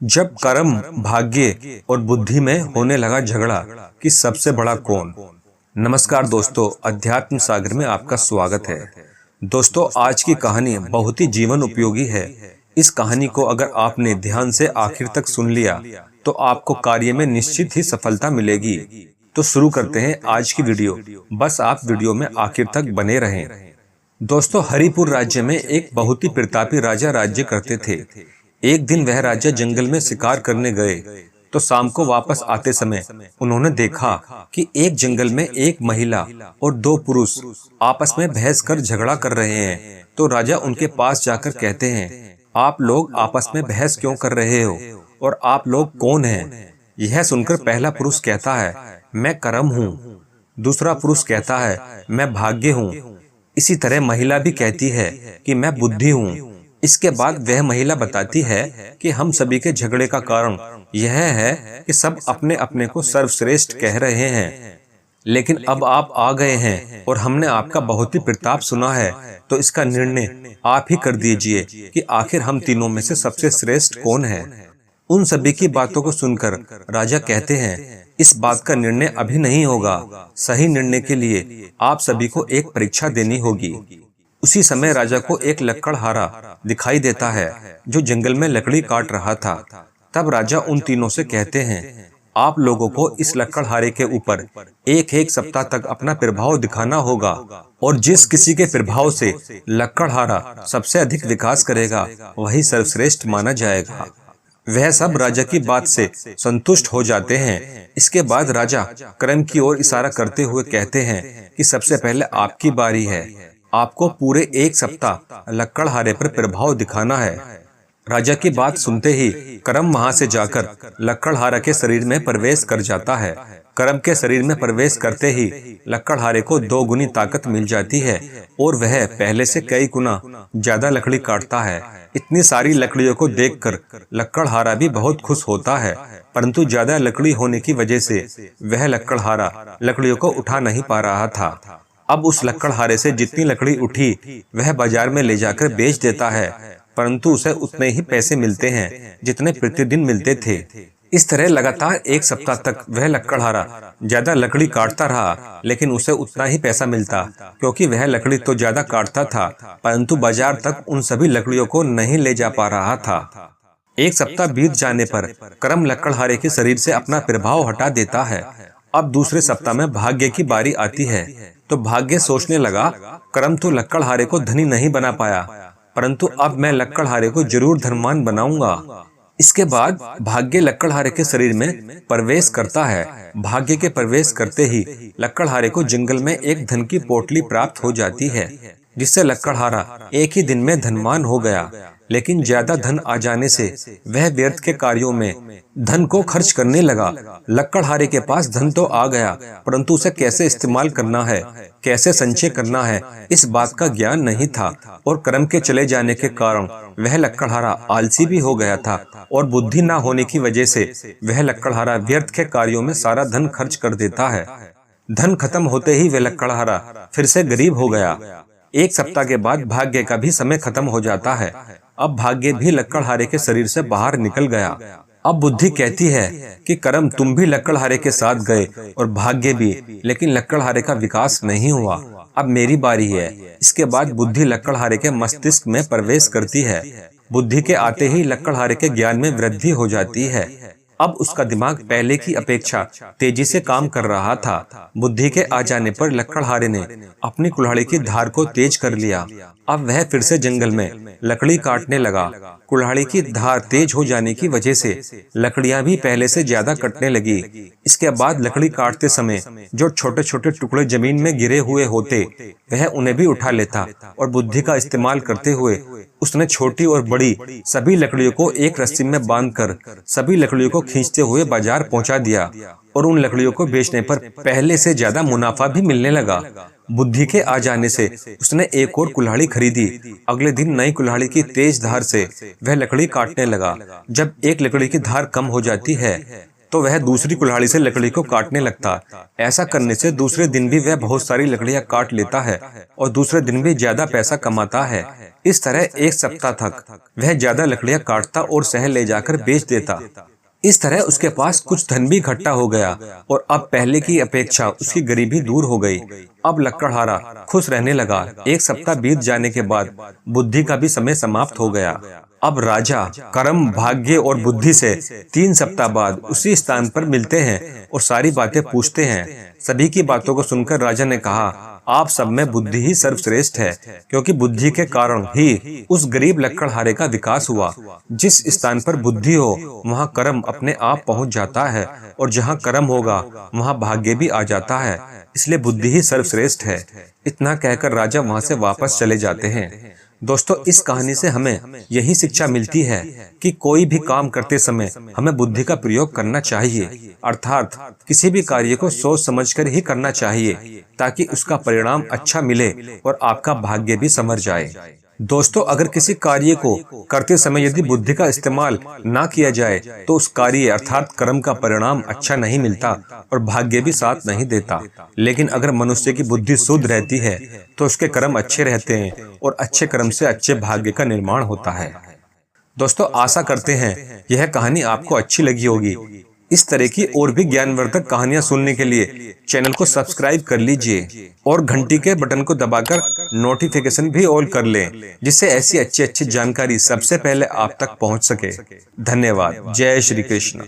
जब कर्म, भाग्य और बुद्धि में होने लगा झगड़ा कि सबसे बड़ा कौन। नमस्कार दोस्तों, अध्यात्म सागर में आपका स्वागत है। दोस्तों, आज की कहानी बहुत ही जीवन उपयोगी है। इस कहानी को अगर आपने ध्यान से आखिर तक सुन लिया तो आपको कार्य में निश्चित ही सफलता मिलेगी। तो शुरू करते हैं आज की वीडियो। बस आप वीडियो में आखिर तक बने रहें। दोस्तों, हरिपुर राज्य में एक बहुत ही प्रतापी राजा राज्य करते थे। एक दिन वह राजा जंगल में शिकार करने गए तो शाम को वापस आते समय उन्होंने देखा कि एक जंगल में एक महिला और दो पुरुष आपस में बहस कर झगड़ा कर रहे हैं। तो राजा उनके पास जाकर कहते हैं, आप लोग आपस में बहस क्यों कर रहे हो और आप लोग कौन हैं? यह सुनकर पहला पुरुष कहता है, मैं कर्म हूँ। दूसरा पुरुष कहता है, मैं भाग्य हूँ। इसी तरह महिला भी कहती है कि मैं बुद्धि हूँ। इसके बाद वह महिला बताती है कि हम सभी के झगड़े का कारण यह है कि सब अपने अपने को सर्वश्रेष्ठ कह रहे हैं, लेकिन अब आप आ गए हैं और हमने आपका बहुत ही प्रताप सुना है, तो इसका निर्णय आप ही कर दीजिए कि आखिर हम तीनों में से सबसे श्रेष्ठ कौन है। उन सभी की बातों को सुनकर राजा कहते हैं, इस बात का निर्णय अभी नहीं होगा। सही निर्णय के लिए आप सभी को एक परीक्षा देनी होगी। उसी समय राजा को एक लकड़हारा दिखाई देता है जो जंगल में लकड़ी काट रहा था। तब राजा उन तीनों से कहते हैं, आप लोगों को इस लकड़हारे के ऊपर एक एक सप्ताह तक अपना प्रभाव दिखाना होगा और जिस किसी के प्रभाव से लकड़हारा सबसे अधिक विकास करेगा वही सर्वश्रेष्ठ माना जाएगा। वह सब राजा की बात से संतुष्ट हो जाते हैं। इसके बाद राजा कर्म की ओर इशारा करते हुए कहते हैं कि सबसे पहले आपकी बारी है। आपको पूरे एक सप्ताह लकड़हारे पर प्रभाव दिखाना है। राजा की बात सुनते ही कर्म वहां से जाकर लकड़हारा के शरीर में प्रवेश कर जाता है। कर्म के शरीर में प्रवेश करते ही लकड़हारे को 2 गुनी ताकत मिल जाती है और वह पहले से कई गुना ज्यादा लकड़ी काटता है। इतनी सारी लकड़ियों को देखकर लकड़हारा भी बहुत खुश होता है, परंतु ज्यादा लकड़ी होने की वजह से वह लकड़हारा लकड़ियों को उठा नहीं पा रहा था। अब उस लकड़हारे से जितनी लकड़ी उठी वह बाजार में ले जाकर बेच देता है, परंतु उसे उतने ही पैसे मिलते हैं जितने प्रतिदिन मिलते थे। इस तरह लगातार एक सप्ताह तक वह लकड़हारा ज्यादा लकड़ी काटता रहा, लेकिन उसे उतना ही पैसा मिलता, क्योंकि वह लकड़ी तो ज्यादा काटता था परंतु बाजार तक उन सभी लकड़ियों को नहीं ले जा पा रहा था। एक सप्ताह बीत जाने पर कर्म लकड़हारे के शरीर से अपना प्रभाव हटा देता है। अब दूसरे सप्ताह में भाग्य की बारी आती है। तो भाग्य सोचने लगा, कर्म तो लकड़हारे को धनी नहीं बना पाया, परंतु अब मैं लकड़हारे को जरूर धनवान बनाऊंगा। इसके बाद भाग्य लकड़हारे के शरीर में प्रवेश करता है। भाग्य के प्रवेश करते ही लकड़हारे को जंगल में एक धन की पोटली प्राप्त हो जाती है, जिससे लकड़हारा एक ही दिन में धनवान हो गया। लेकिन ज्यादा धन आ जाने से वह व्यर्थ के कार्यों में धन को खर्च करने लगा। लकड़हारे के पास धन तो आ गया, परंतु उसे कैसे इस्तेमाल करना है, कैसे संचय करना है, इस बात का ज्ञान नहीं था और कर्म के चले जाने के कारण वह लकड़हारा आलसी भी हो गया था और बुद्धि न होने की वजह से वह लकड़हारा व्यर्थ के कार्यों में सारा धन खर्च कर देता है। धन खत्म होते ही वह लकड़हारा फिर से गरीब हो गया। एक सप्ताह के बाद भाग्य का भी समय खत्म हो जाता है। अब भाग्य भी लकड़हारे के शरीर से बाहर निकल गया। अब बुद्धि कहती है कि कर्म तुम भी लकड़हारे के साथ गए और भाग्य भी, लेकिन लकड़हारे का विकास नहीं हुआ। अब मेरी बारी है। इसके बाद बुद्धि लकड़हारे के मस्तिष्क में प्रवेश करती है। बुद्धि के आते ही लकड़हारे के ज्ञान में वृद्धि हो जाती है। अब उसका दिमाग पहले की अपेक्षा तेजी से काम कर रहा था। बुद्धि के आ जाने पर लकड़हारे ने अपनी कुल्हाड़ी की धार को तेज कर लिया। अब वह फिर से जंगल में लकड़ी काटने लगा। कुल्हाड़ी की धार तेज हो जाने की वजह से लकड़ियां भी पहले से ज्यादा कटने लगी। इसके बाद लकड़ी काटते समय जो छोटे छोटे टुकड़े जमीन में गिरे हुए होते वह उन्हें भी उठा लेता और बुद्धि का इस्तेमाल करते हुए उसने छोटी और बड़ी सभी लकड़ियों को एक रस्सी में बांधकर सभी लकड़ियों को खींचते हुए बाजार पहुंचा दिया और उन लकड़ियों को बेचने पर पहले से ज्यादा मुनाफा भी मिलने लगा। बुद्धि के आ जाने से उसने एक और कुल्हाड़ी खरीदी। अगले दिन नई कुल्हाड़ी की तेज धार से वह लकड़ी काटने लगा। जब एक लकड़ी की धार कम हो जाती है तो वह दूसरी कुल्हाड़ी से लकड़ी को काटने लगता। ऐसा करने से दूसरे दिन भी वह बहुत सारी लकड़ियां काट लेता है और दूसरे दिन भी ज्यादा पैसा कमाता है। इस तरह एक सप्ताह तक वह ज्यादा लकड़ियां काटता और शहर ले जाकर बेच देता। इस तरह उसके पास कुछ धन भी इकट्ठा हो गया और अब पहले की अपेक्षा उसकी गरीबी दूर हो गई। अब लकड़हारा खुश रहने लगा। एक सप्ताह बीत जाने के बाद बुद्धि का भी समय समाप्त हो गया। अब राजा कर्म, भाग्य और बुद्धि से 3 सप्ताह बाद उसी स्थान पर मिलते हैं और सारी बातें पूछते हैं। सभी की बातों को सुनकर राजा ने कहा, आप सब में बुद्धि ही सर्वश्रेष्ठ है, क्योंकि बुद्धि के कारण ही उस गरीब लकड़हारे का विकास हुआ। जिस स्थान पर बुद्धि हो वहाँ कर्म अपने आप पहुँच जाता है और जहाँ कर्म होगा वहाँ भाग्य भी आ जाता है। इसलिए बुद्धि ही सर्वश्रेष्ठ है। इतना कहकर राजा वहाँ से वापस चले जाते हैं। दोस्तों, इस कहानी से हमें यही शिक्षा मिलती है कि कोई भी काम करते समय हमें बुद्धि का प्रयोग करना चाहिए, अर्थात किसी भी कार्य को सोच समझकर ही करना चाहिए ताकि उसका परिणाम अच्छा मिले और आपका भाग्य भी संवर जाए। दोस्तों, अगर किसी कार्य को करते समय यदि बुद्धि का इस्तेमाल ना किया जाए तो उस कार्य अर्थात कर्म का परिणाम अच्छा नहीं मिलता और भाग्य भी साथ नहीं देता। लेकिन अगर मनुष्य की बुद्धि शुद्ध रहती है तो उसके कर्म अच्छे रहते हैं और अच्छे कर्म से अच्छे भाग्य का निर्माण होता है। दोस्तों, आशा करते हैं यह कहानी आपको अच्छी लगी होगी। इस तरह की और भी ज्ञानवर्धक कहानियां सुनने के लिए चैनल को सब्सक्राइब कर लीजिए और घंटी के बटन को दबाकर नोटिफिकेशन भी ऑल कर लें, जिससे ऐसी अच्छी जानकारी सबसे पहले आप तक पहुंच सके। धन्यवाद। जय श्री कृष्ण।